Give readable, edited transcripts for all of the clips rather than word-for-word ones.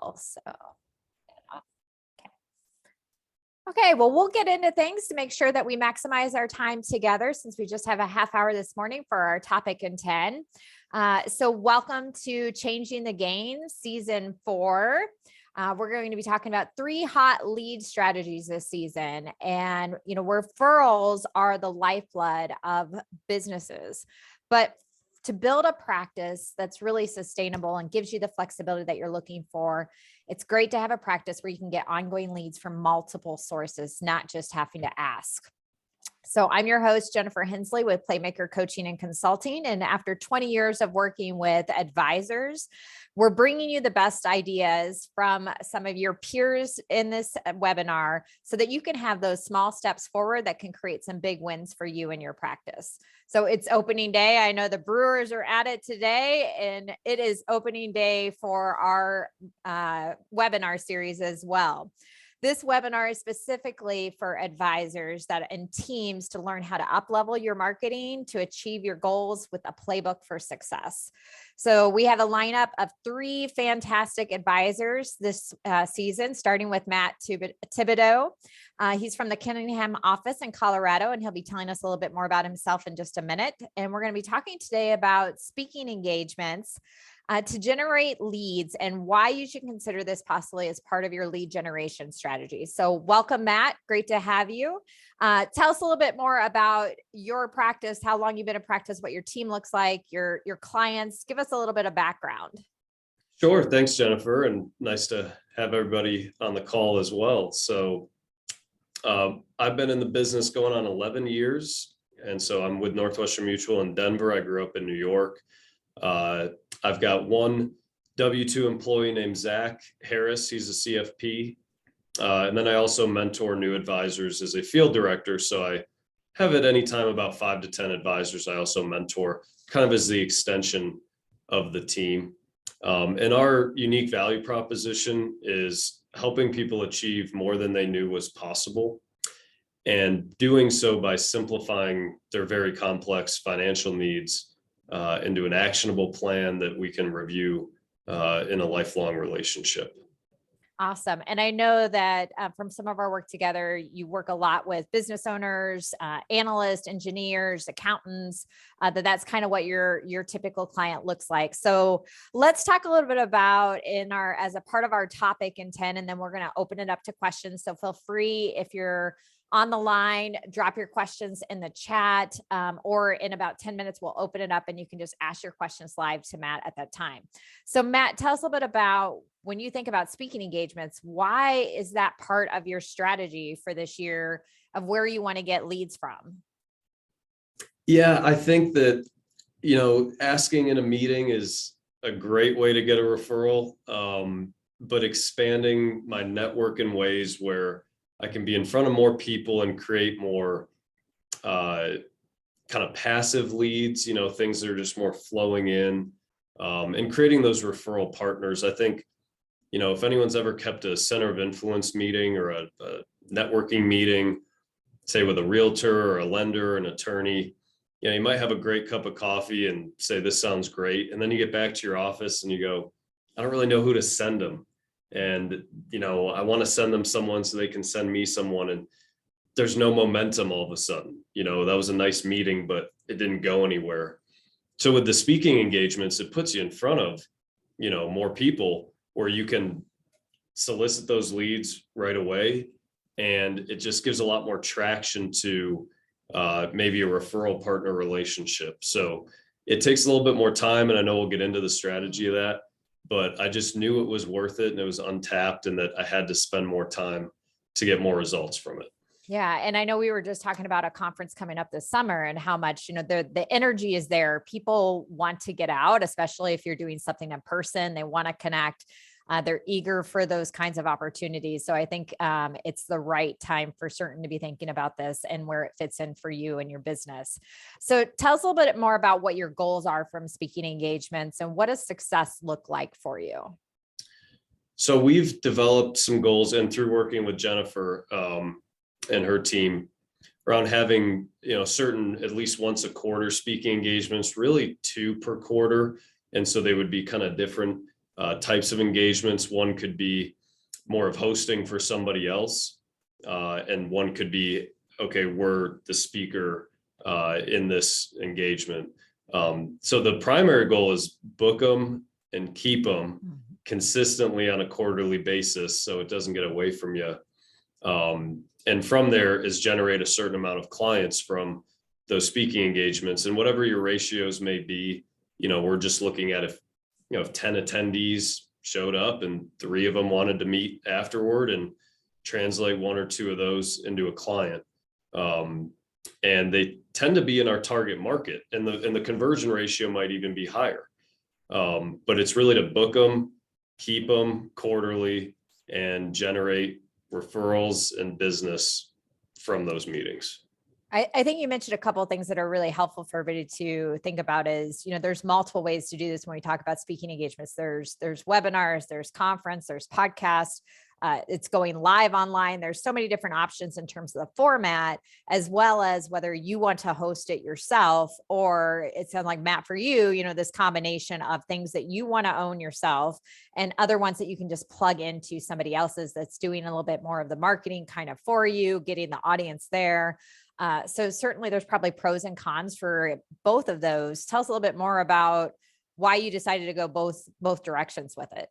well. So, okay, well, we'll get into things to make sure that we maximize our time together since we just have a half hour this morning for our topic in 10. So welcome to Changing the Game, season 4. We're going to be talking about 3 hot lead strategies this season. And, referrals are the lifeblood of businesses. But to build a practice that's really sustainable and gives you the flexibility that you're looking for, it's great to have a practice where you can get ongoing leads from multiple sources, not just having to ask. So I'm your host, Jennifer Hensley with Playmaker Coaching and Consulting. And after 20 years of working with advisors, we're bringing you the best ideas from some of your peers in this webinar so that you can have those small steps forward that can create some big wins for you and your practice. So it's opening day. I know the Brewers are at it today, and it is opening day for our webinar series as well. This webinar is specifically for advisors and teams to learn how to up-level your marketing to achieve your goals with a playbook for success. So we have a lineup of 3 fantastic advisors this season, starting with Matt Thibodeau. He's from the Kenningham office in Colorado, and he'll be telling us a little bit more about himself in just a minute. And we're going to be talking today about speaking engagements to generate leads and why you should consider this possibly as part of your lead generation strategy. So welcome, Matt. Great to have you. Tell us a little bit more about your practice, how long you've been in practice, what your team looks like, your clients. Give us a little bit of background. Sure. Thanks, Jennifer. And nice to have everybody on the call as well. So I've been in the business going on 11 years. And so I'm with Northwestern Mutual in Denver. I grew up in New York. I've got one W-2 employee named Zach Harris. He's a CFP. And then I also mentor new advisors as a field director. So I have at any time about 5 to 10 advisors. I also mentor kind of as the extension of the team. And our unique value proposition is helping people achieve more than they knew was possible, and doing so by simplifying their very complex financial needs into an actionable plan that we can review in a lifelong relationship. Awesome. And I know that from some of our work together, you work a lot with business owners, analysts, engineers, accountants, that's kind of what your typical client looks like. So let's talk a little bit about as a part of our topic in 10, and then we're going to open it up to questions. So feel free, if you're on the line, drop your questions in the chat, or in about 10 minutes, we'll open it up and you can just ask your questions live to Matt at that time. So Matt, tell us a little bit about when you think about speaking engagements, why is that part of your strategy for this year of where you want to get leads from? Yeah, I think that, asking in a meeting is a great way to get a referral, but expanding my network in ways where I can be in front of more people and create more kind of passive leads, things that are just more flowing in, and creating those referral partners. I think, if anyone's ever kept a center of influence meeting or a networking meeting, say with a realtor or a lender, an attorney, you might have a great cup of coffee and say, this sounds great. And then you get back to your office and you go, I don't really know who to send them. And, I want to send them someone so they can send me someone. And there's no momentum all of a sudden. That was a nice meeting, but it didn't go anywhere. So with the speaking engagements, it puts you in front of, more people where you can solicit those leads right away. And it just gives a lot more traction to maybe a referral partner relationship. So it takes a little bit more time, and I know we'll get into the strategy of that. But I just knew it was worth it and it was untapped, and that I had to spend more time to get more results from it. Yeah. And I know we were just talking about a conference coming up this summer and how much, the energy is there. People want to get out, especially if you're doing something in person, they want to connect. They're eager for those kinds of opportunities. So I think it's the right time for certain to be thinking about this and where it fits in for you and your business. So tell us a little bit more about what your goals are from speaking engagements and what does success look like for you? So we've developed some goals, and through working with Jennifer and her team around having, certain at least once a quarter speaking engagements, really 2 per quarter. And so they would be kind of different types of engagements. One could be more of hosting for somebody else. And one could be, okay, we're the speaker in this engagement. So the primary goal is book them and keep them consistently on a quarterly basis so it doesn't get away from you. And from there is generate a certain amount of clients from those speaking engagements, and whatever your ratios may be, we're just looking at if 10 attendees showed up and 3 of them wanted to meet afterward, and translate 1 or 2 of those into a client. And they tend to be in our target market, and the conversion ratio might even be higher. But it's really to book them, keep them quarterly, and generate referrals and business from those meetings. I think you mentioned a couple of things that are really helpful for everybody to think about is, there's multiple ways to do this when we talk about speaking engagements. There's webinars, there's conference, there's podcast. It's going live online. There's so many different options in terms of the format, as well as whether you want to host it yourself, or it sounds like, Matt, for you, this combination of things that you want to own yourself and other ones that you can just plug into somebody else's that's doing a little bit more of the marketing kind of for you, getting the audience there. So certainly there's probably pros and cons for both of those. Tell us a little bit more about why you decided to go both directions with it.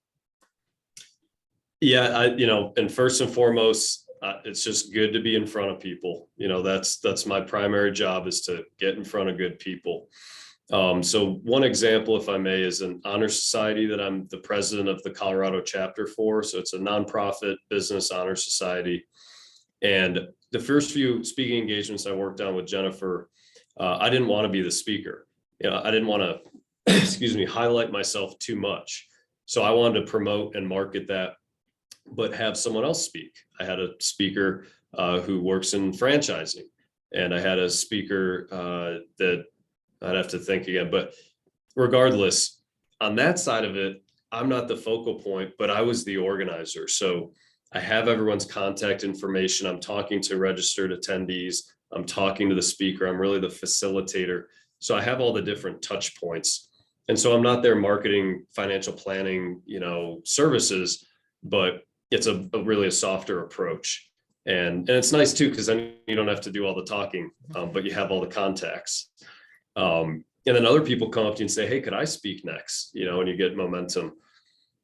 Yeah, and first and foremost, it's just good to be in front of people. That's my primary job, is to get in front of good people. So one example, if I may, is an honor society that I'm the president of the Colorado chapter for. So it's a nonprofit business honor society. And the first few speaking engagements I worked on with Jennifer, I didn't want to be the speaker. I didn't want to, highlight myself too much. So I wanted to promote and market that, but have someone else speak. I had a speaker who works in franchising, and I had a speaker that I'd have to think again. But regardless, on that side of it, I'm not the focal point, but I was the organizer. So I have everyone's contact information. I'm talking to registered attendees. I'm talking to the speaker. I'm really the facilitator. So I have all the different touch points. And so I'm not there marketing, financial planning, services, but it's really a softer approach. And it's nice too, because then you don't have to do all the talking, but you have all the contacts. And then other people come up to you and say, hey, could I speak next? And you get momentum.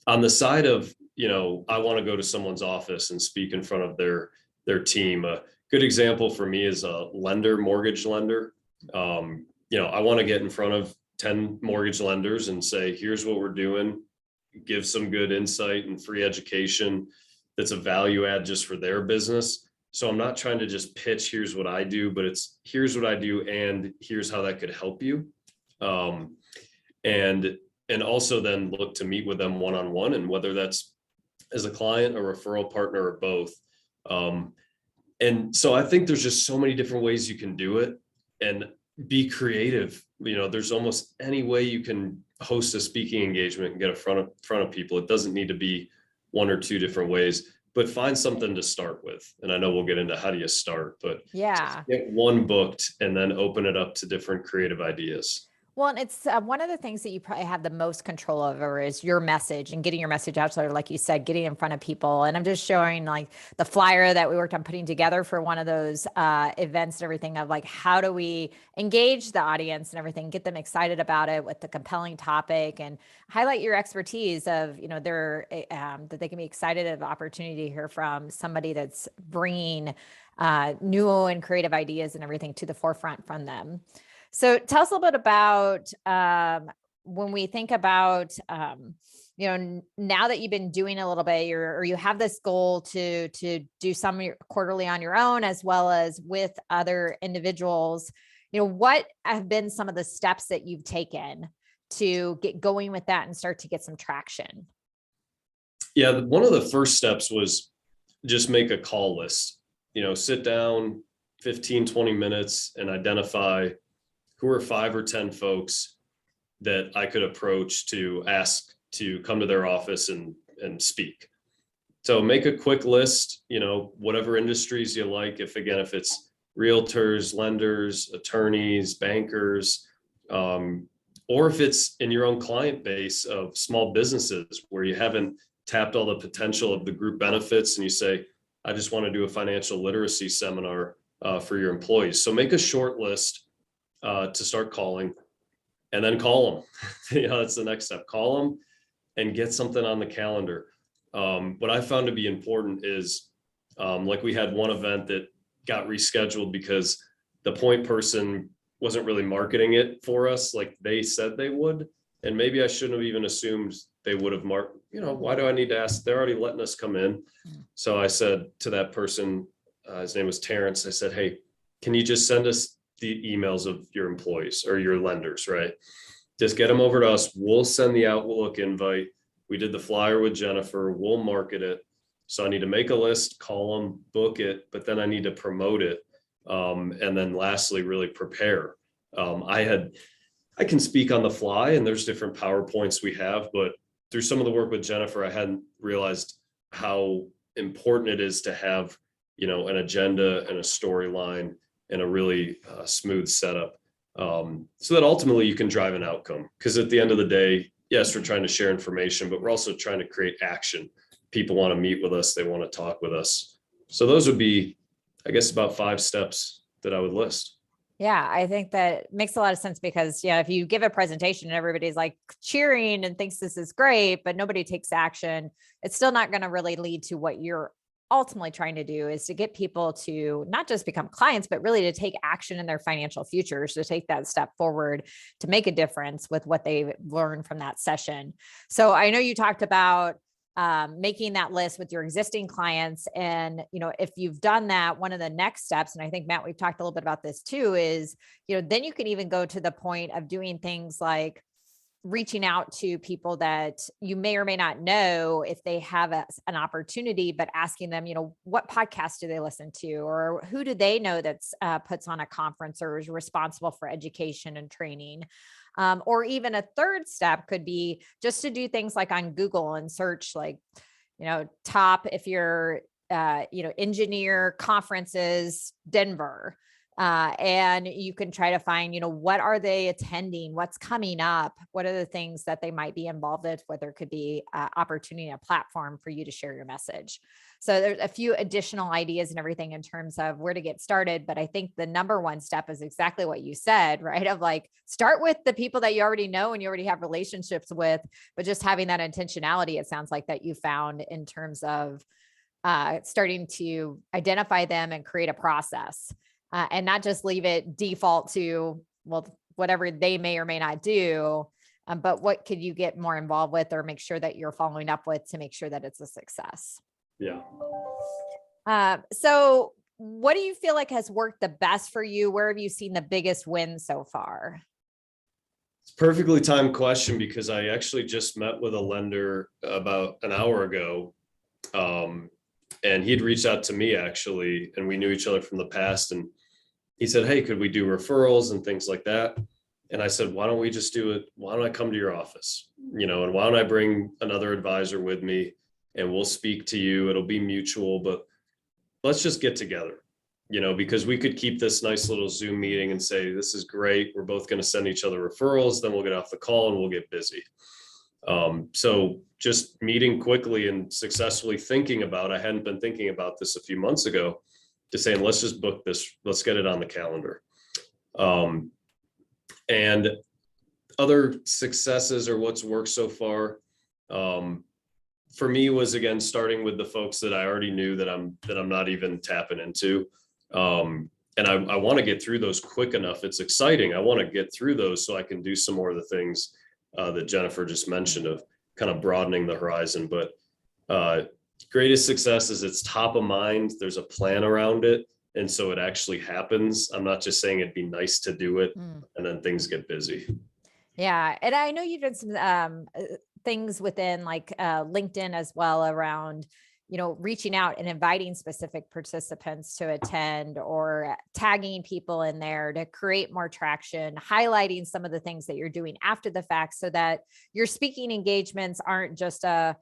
On the side of, I want to go to someone's office and speak in front of their team. A good example for me is a mortgage lender. I want to get in front of 10 mortgage lenders and say, here's what we're doing, give some good insight and free education that's a value add just for their business. So I'm not trying to just pitch, here's what I do, but it's here's what I do and here's how that could help you. And also then look to meet with them one-on-one, and whether that's as a client, a referral partner, or both. And so I think there's just so many different ways you can do it, and be creative. There's almost any way you can host a speaking engagement and get in front of people. It doesn't need to be 1 or 2 different ways, but find something to start with. And I know we'll get into how do you start, but yeah, get one booked and then open it up to different creative ideas. Well, and it's one of the things that you probably have the most control over is your message and getting your message out there, like you said, getting in front of people. And I'm just showing like the flyer that we worked on putting together for one of those events and everything, of like, how do we engage the audience and everything, get them excited about it with the compelling topic, and highlight your expertise of, that they can be excited of the opportunity to hear from somebody that's bringing new and creative ideas and everything to the forefront from them. So tell us a little bit about when we think about, now that you've been doing a little bit, or you have this goal to do some quarterly on your own, as well as with other individuals, what have been some of the steps that you've taken to get going with that and start to get some traction? Yeah, one of the first steps was just make a call list, sit down 15, 20 minutes and identify who are 5 or 10 folks that I could approach to ask to come to their office and speak. So make a quick list, whatever industries you like. If it's realtors, lenders, attorneys, bankers, Or if it's in your own client base of small businesses where you haven't tapped all the potential of the group benefits and you say, I just want to do a financial literacy seminar for your employees. So make a short list to start calling, and then call them. That's the next step. Call them and get something on the calendar. What I found to be important is like we had one event that got rescheduled because the point person wasn't really marketing it for us like they said they would. And maybe I shouldn't have even assumed they would have marked, why do I need to ask? They're already letting us come in. So I said to that person, his name was Terrence, I said, hey, can you just send us the emails of your employees or your lenders, right? Just get them over to us. We'll send the Outlook invite. We did the flyer with Jennifer. We'll market it. So I need to make a list, call them, book it, but then I need to promote it. And then lastly, really prepare. I can speak on the fly and there's different PowerPoints we have, but through some of the work with Jennifer, I hadn't realized how important it is to have, an agenda and a storyline and a really smooth setup. So that ultimately you can drive an outcome. Because at the end of the day, yes, we're trying to share information, but we're also trying to create action. People want to meet with us. They want to talk with us. So those would be, I guess, about 5 steps that I would list. Yeah, I think that makes a lot of sense because, if you give a presentation and everybody's like cheering and thinks this is great, but nobody takes action, it's still not going to really lead to what you're ultimately trying to do, is to get people to not just become clients, but really to take action in their financial futures, to take that step forward, to make a difference with what they learned from that session. So I know you talked about making that list with your existing clients. And, if you've done that, one of the next steps, and I think, Matt, we've talked a little bit about this too, is, then you can even go to the point of doing things like reaching out to people that you may or may not know if they have an opportunity, but asking them, what podcast do they listen to, or who do they know that's puts on a conference or is responsible for education and training. Or even a third step could be just to do things like on Google and search like, top, if you're, engineer conferences, Denver. And you can try to find, what are they attending? What's coming up? What are the things that they might be involved with? Whether it could be opportunity, a platform for you to share your message. So there's a few additional ideas and everything in terms of where to get started. But I think the number one step is exactly what you said, right? Of like, start with the people that you already know and you already have relationships with, but just having that intentionality, it sounds like that you found in terms of starting to identify them and create a process. And not just leave it default to, whatever they may or may not do, but what could you get more involved with or make sure that you're following up with to make sure that it's a success? Yeah. So what do you feel like has worked the best for you? Where have you seen the biggest win so far? It's a perfectly timed question because I actually just met with a lender about an hour ago. And he'd reached out to me actually, and we knew each other from the past. And he said, hey, could we do referrals and things like that? And I said, why don't we just do it? Why don't I come to your office? And why don't I bring another advisor with me and we'll speak to you. It'll be mutual, but let's just get together, because we could keep this nice little Zoom meeting and say, this is great. We're both going to send each other referrals. Then we'll get off the call and we'll get busy. So just meeting quickly and successfully thinking about, I hadn't been thinking about this a few months ago, to saying, let's just book this, let's get it on the calendar. And other successes or what's worked so far, for me was, again, starting with the folks that I already knew that I'm not even tapping into. And I want to get through those quick enough. It's exciting. I want to get through those so I can do some more of the things that Jennifer just mentioned of kind of broadening the horizon. But greatest success is it's top of mind. There's a plan around it. And so it actually happens. I'm not just saying it'd be nice to do it and then things get busy. Yeah. And I know you've done some things within like LinkedIn as well around, reaching out and inviting specific participants to attend or tagging people in there to create more traction, highlighting some of the things that you're doing after the fact so that your speaking engagements aren't just a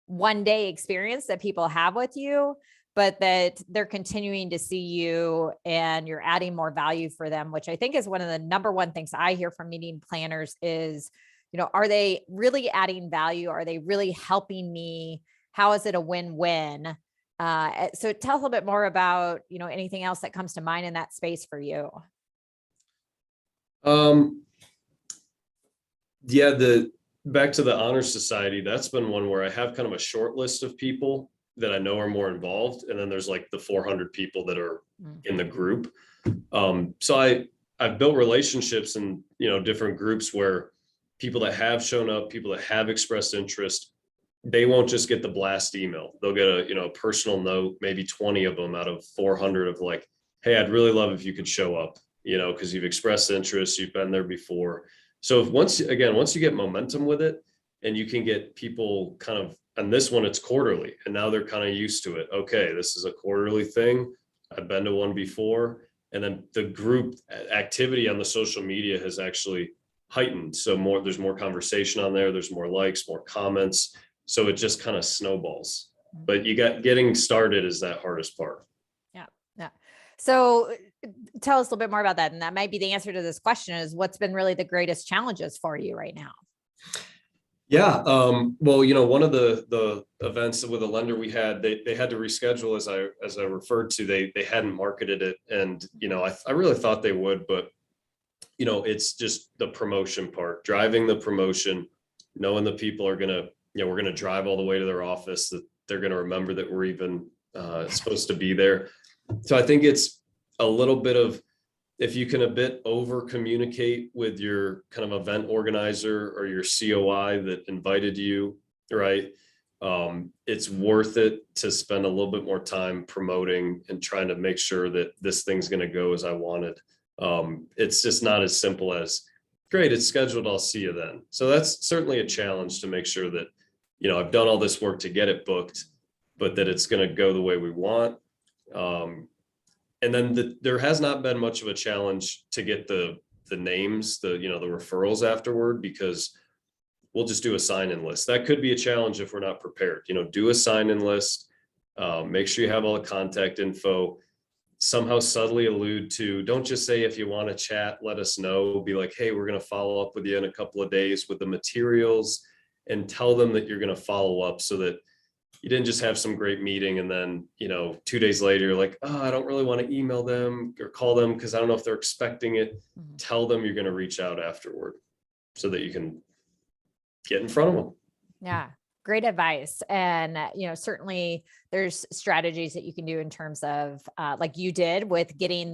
one-day experience that people have with you, but that they're continuing to see you and you're adding more value for them, which I think is one of the number one things I hear from meeting planners is, are they really adding value? Are they really helping me? How is it a win-win? So tell us a little bit more about, anything else that comes to mind in that space for you. Yeah, back to the Honor Society, that's been one where I have kind of a short list of people that I know are more involved. And then there's like the 400 people that are in the group. So I've built relationships in, different groups where people that have shown up, people that have expressed interest, they won't just get the blast email. They'll get a personal note, maybe 20 of them out of 400 of like, hey, I'd really love if you could show up, because you've expressed interest, you've been there before. So once you get momentum with it and you can get people kind of, and this one, it's quarterly and now they're kind of used to it. Okay, this is a quarterly thing. I've been to one before. And then the group activity on the social media has actually heightened. So there's more conversation on there. There's more likes, more comments. So it just kind of snowballs, but getting started is that hardest part. Yeah. So tell us a little bit more about that. And that might be the answer to this question is what's been really the greatest challenges for you right now? Yeah. Well, one of the events with a lender we had, they had to reschedule as I referred to, they hadn't marketed it. And, I really thought they would, but, it's just the promotion part, driving the promotion, knowing the people are going to, we're going to drive all the way to their office, that they're going to remember that we're even supposed to be there. So I think it's a little bit of, if you can a bit over communicate with your kind of event organizer or your COI that invited you, right? It's worth it to spend a little bit more time promoting and trying to make sure that this thing's going to go as I wanted. It's just not as simple as, great, it's scheduled, I'll see you then. So that's certainly a challenge to make sure that, I've done all this work to get it booked, but that it's going to go the way we want. And then there has not been much of a challenge to get the names, the referrals afterward, because we'll just do a sign-in list. That could be a challenge if we're not prepared. Do a sign-in list, make sure you have all the contact info, somehow subtly allude to, don't just say, if you want to chat, let us know. Be like, hey, we're going to follow up with you in a couple of days with the materials, and tell them that you're going to follow up, so that you didn't just have some great meeting and then, 2 days later, you're like, oh, I don't really want to email them or call them because I don't know if they're expecting it. Mm-hmm. Tell them you're going to reach out afterward so that you can get in front of them. Yeah. Great advice. And, certainly there's strategies that you can do in terms of, like you did with getting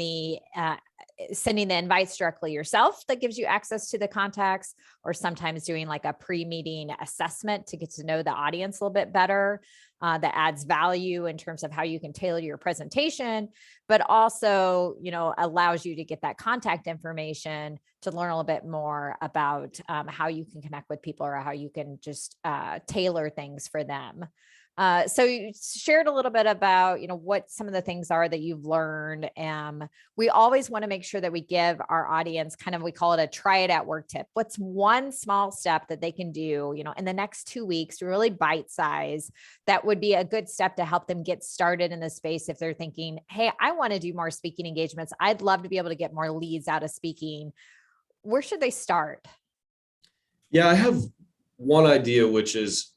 sending the invites directly yourself that gives you access to the contacts, or sometimes doing like a pre-meeting assessment to get to know the audience a little bit better, that adds value in terms of how you can tailor your presentation, but also, allows you to get that contact information to learn a little bit more about how you can connect with people, or how you can just tailor things for them. So you shared a little bit about, what some of the things are that you've learned. We always want to make sure that we give our audience we call it a try it at work tip. What's one small step that they can do, in the next 2 weeks, really bite size, that would be a good step to help them get started in the space. If they're thinking, hey, I want to do more speaking engagements, I'd love to be able to get more leads out of speaking. Where should they start? Yeah, I have one idea, which is,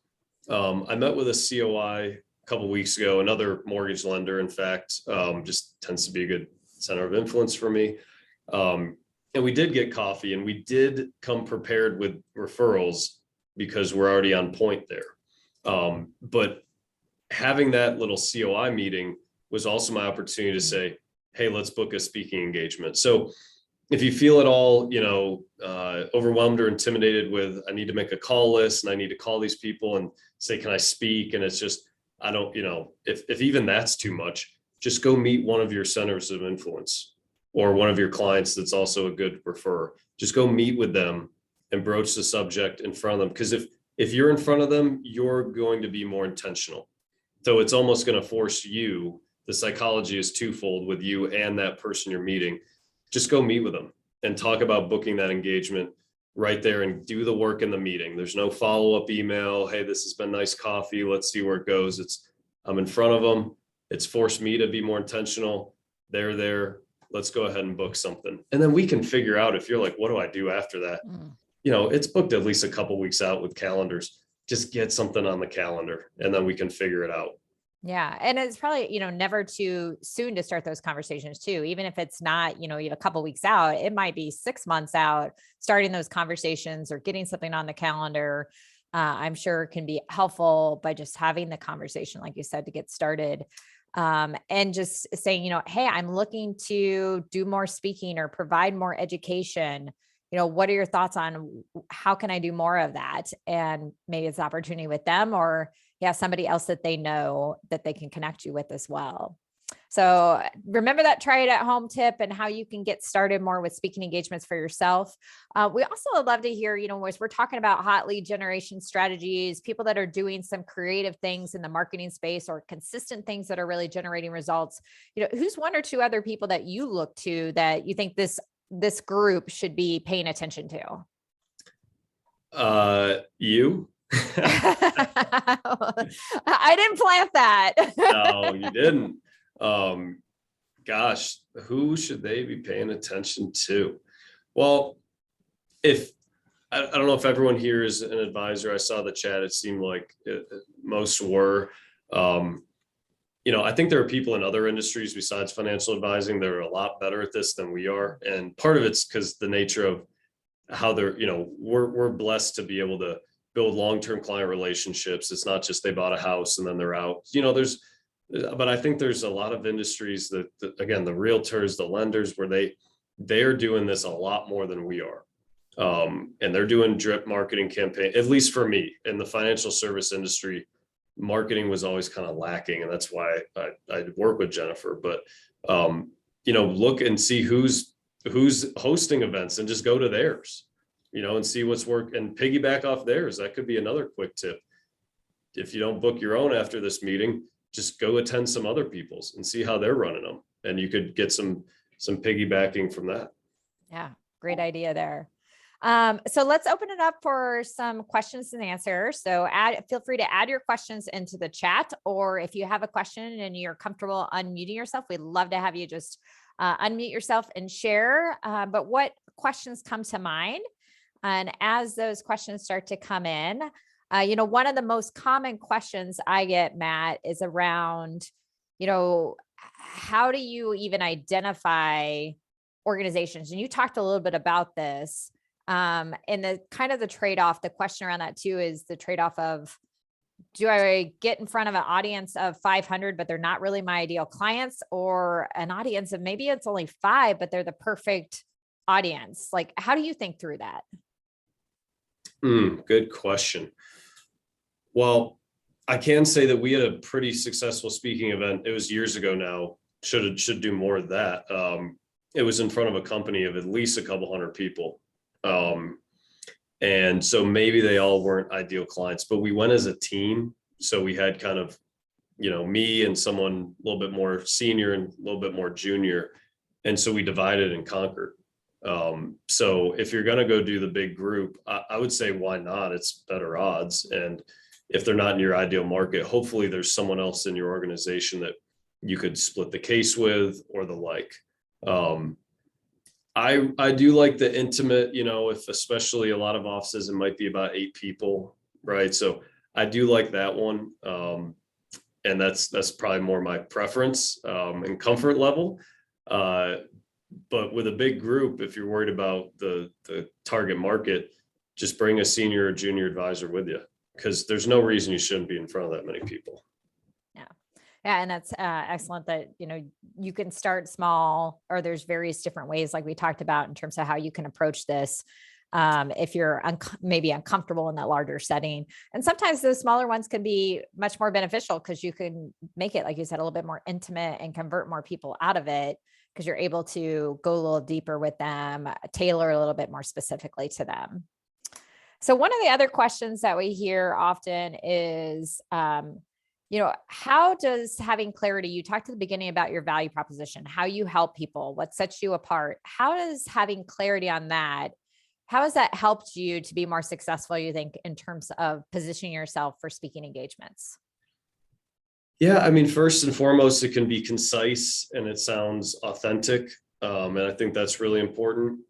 I met with a COI a couple of weeks ago, another mortgage lender, in fact, just tends to be a good center of influence for me. And we did get coffee, and we did come prepared with referrals because we're already on point there. But having that little COI meeting was also my opportunity to say, hey, let's book a speaking engagement. So if you feel at all, overwhelmed or intimidated with, I need to make a call list and I need to call these people and say, can I speak? And it's just, I don't, if even that's too much, just go meet one of your centers of influence or one of your clients that's also a good referrer. Just go meet with them and broach the subject in front of them. Because if you're in front of them, you're going to be more intentional. So it's almost going to force you, the psychology is twofold with you and that person you're meeting. Just go meet with them and talk about booking that engagement right there and do the work in the meeting. There's no follow-up email. Hey, this has been nice coffee. Let's see where it goes. I'm in front of them. It's forced me to be more intentional. They're there. Let's go ahead and book something. And then we can figure out if you're like, what do I do after that? It's booked at least a couple weeks out with calendars. Just get something on the calendar and then we can figure it out. Yeah. And it's probably, never too soon to start those conversations too. Even if it's not, you have a couple weeks out, it might be 6 months out, starting those conversations or getting something on the calendar. I'm sure can be helpful by just having the conversation, like you said, to get started. And just saying, hey, I'm looking to do more speaking or provide more education. What are your thoughts on how can I do more of that? And maybe it's an opportunity with them or somebody else that they know that they can connect you with as well. So remember that try it at home tip and how you can get started more with speaking engagements for yourself. We also would love to hear, as we're talking about hot lead generation strategies, people that are doing some creative things in the marketing space or consistent things that are really generating results. Who's one or two other people that you look to that you think this group should be paying attention to? You. I didn't plant that. No, you didn't. Gosh, who should they be paying attention to? Well, I don't know if everyone here is an advisor. I saw the chat. It seemed like most were. I think there are people in other industries besides financial advising that are a lot better at this than we are. And part of it's because the nature of how they're, we're blessed to be able to build long-term client relationships. It's not just they bought a house and then they're out. But I think there's a lot of industries that again, the realtors, the lenders, where they're doing this a lot more than we are. And they're doing drip marketing campaign, at least for me in the financial service industry. Marketing was always kind of lacking. And that's why I work with Jennifer, but, look and see who's hosting events and just go to theirs, and see what's work and piggyback off theirs. That could be another quick tip. If you don't book your own after this meeting, just go attend some other people's and see how they're running them. And you could get some piggybacking from that. Yeah. Great idea there. So let's open it up for some questions and answers. So feel free to add your questions into the chat, or if you have a question and you're comfortable unmuting yourself, we'd love to have you just unmute yourself and share. But what questions come to mind? And as those questions start to come in, one of the most common questions I get, Matt, is around, how do you even identify organizations? And you talked a little bit about this. And the kind of the trade-off, the question around that too, is the trade-off of, do I get in front of an audience of 500, but they're not really my ideal clients, or an audience of maybe it's only 5, but they're the perfect audience? Like, how do you think through that? Good question. Well, I can say that we had a pretty successful speaking event. It was years ago now. Should do more of that. It was in front of a company of at least a couple hundred people. And so maybe they all weren't ideal clients, but we went as a team. So we had kind of, me and someone a little bit more senior and a little bit more junior. And so we divided and conquered. So if you're going to go do the big group, I would say, why not? It's better odds. And if they're not in your ideal market, hopefully there's someone else in your organization that you could split the case with or the like. I do like the intimate, if especially a lot of offices, it might be about 8 people, right? So I do like that one. And that's probably more my preference and comfort level. But with a big group, if you're worried about the target market, just bring a senior or junior advisor with you, because there's no reason you shouldn't be in front of that many people. Yeah. And that's excellent that, you can start small, or there's various different ways, like we talked about, in terms of how you can approach this. If you're maybe uncomfortable in that larger setting. And sometimes those smaller ones can be much more beneficial, because you can make it, like you said, a little bit more intimate and convert more people out of it, because you're able to go a little deeper with them, tailor a little bit more specifically to them. So one of the other questions that we hear often is, how does having clarity, you talked at the beginning about your value proposition, how you help people, what sets you apart. How does having clarity on that, how has that helped you to be more successful, you think, in terms of positioning yourself for speaking engagements? Yeah, I mean, first and foremost, it can be concise and it sounds authentic. And I think that's really important.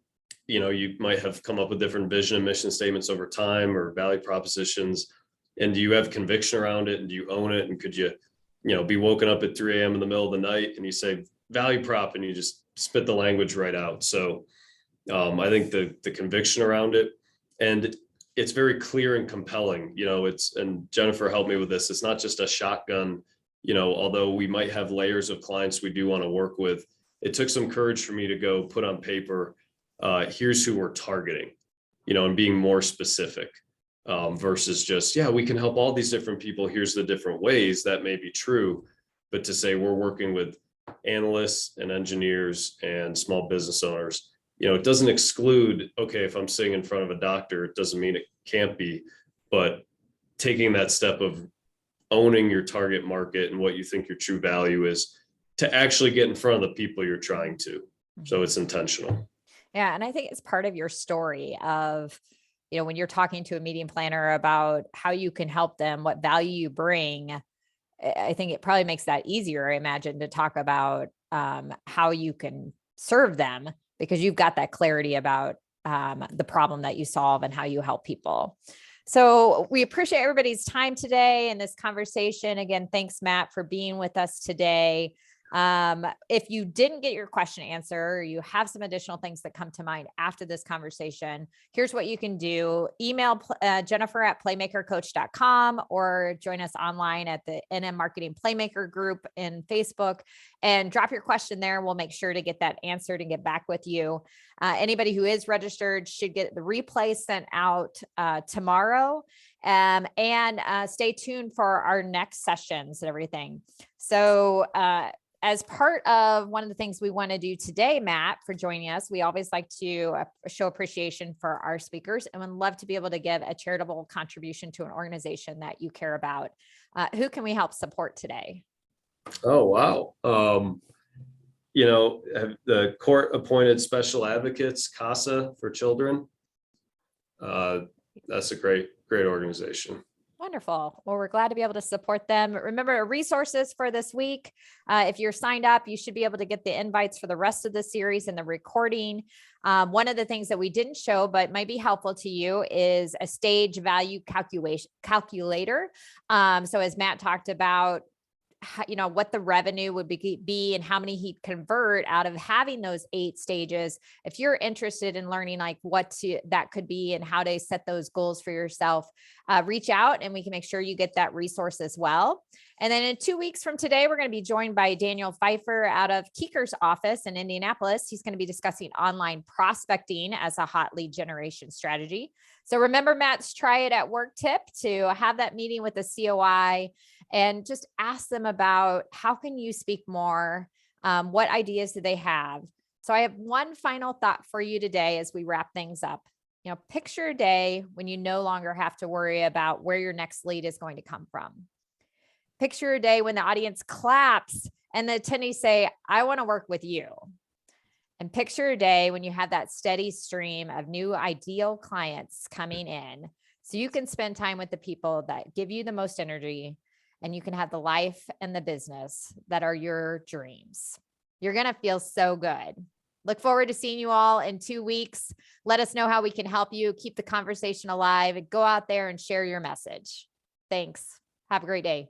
You might have come up with different vision and mission statements over time or value propositions. And do you have conviction around it? And do you own it? And could you, be woken up at 3 a.m. in the middle of the night and you say value prop and you just spit the language right out. So I think the conviction around it, and it's very clear and compelling. And Jennifer helped me with this. It's not just a shotgun. Although we might have layers of clients we do want to work with, it took some courage for me to go put on paper, here's who we're targeting, and being more specific, versus just, yeah, we can help all these different people. Here's the different ways. That may be true, but to say we're working with analysts and engineers and small business owners, it doesn't exclude, okay, if I'm sitting in front of a doctor, it doesn't mean it can't be, but taking that step of owning your target market and what you think your true value is to actually get in front of the people you're trying to. So it's intentional. Yeah. And I think it's part of your story of, when you're talking to a meeting planner about how you can help them, what value you bring, I think it probably makes that easier, I imagine, to talk about how you can serve them, because you've got that clarity about the problem that you solve and how you help people. So we appreciate everybody's time today in this conversation. Again, thanks, Matt, for being with us today. If you didn't get your question answered, or you have some additional things that come to mind after this conversation, here's what you can do. Email Jennifer@playmakercoach.com, or join us online at the NM Marketing Playmaker group in Facebook and drop your question there. We'll make sure to get that answered and get back with you. Anybody who is registered should get the replay sent out tomorrow. And stay tuned for our next sessions and everything. So, as part of one of the things we want to do today, Matt, for joining us, we always like to show appreciation for our speakers and would love to be able to give a charitable contribution to an organization that you care about. Who can we help support today? Oh, wow. The court appointed special advocates, CASA for children. That's a great organization. Wonderful. Well, we're glad to be able to support them. Remember, resources for this week. If you're signed up, you should be able to get the invites for the rest of the series and the recording. One of the things that we didn't show, but might be helpful to you, is a stage value calculator. So as Matt talked about, what the revenue would be and how many he'd convert out of having those 8 stages. If you're interested in learning like that could be and how to set those goals for yourself, reach out and we can make sure you get that resource as well. And then in 2 weeks from today, we're going to be joined by Daniel Pfeiffer out of Keeker's office in Indianapolis. He's going to be discussing online prospecting as a hot lead generation strategy. So remember Matt's try it at work tip to have that meeting with the COI and just ask them about how can you speak more? What ideas do they have? So I have one final thought for you today as we wrap things up. Picture a day when you no longer have to worry about where your next lead is going to come from. Picture a day when the audience claps and the attendees say, I want to work with you. And picture a day when you have that steady stream of new ideal clients coming in so you can spend time with the people that give you the most energy and you can have the life and the business that are your dreams. You're going to feel so good. Look forward to seeing you all in 2 weeks. Let us know how we can help you keep the conversation alive and go out there and share your message. Thanks. Have a great day.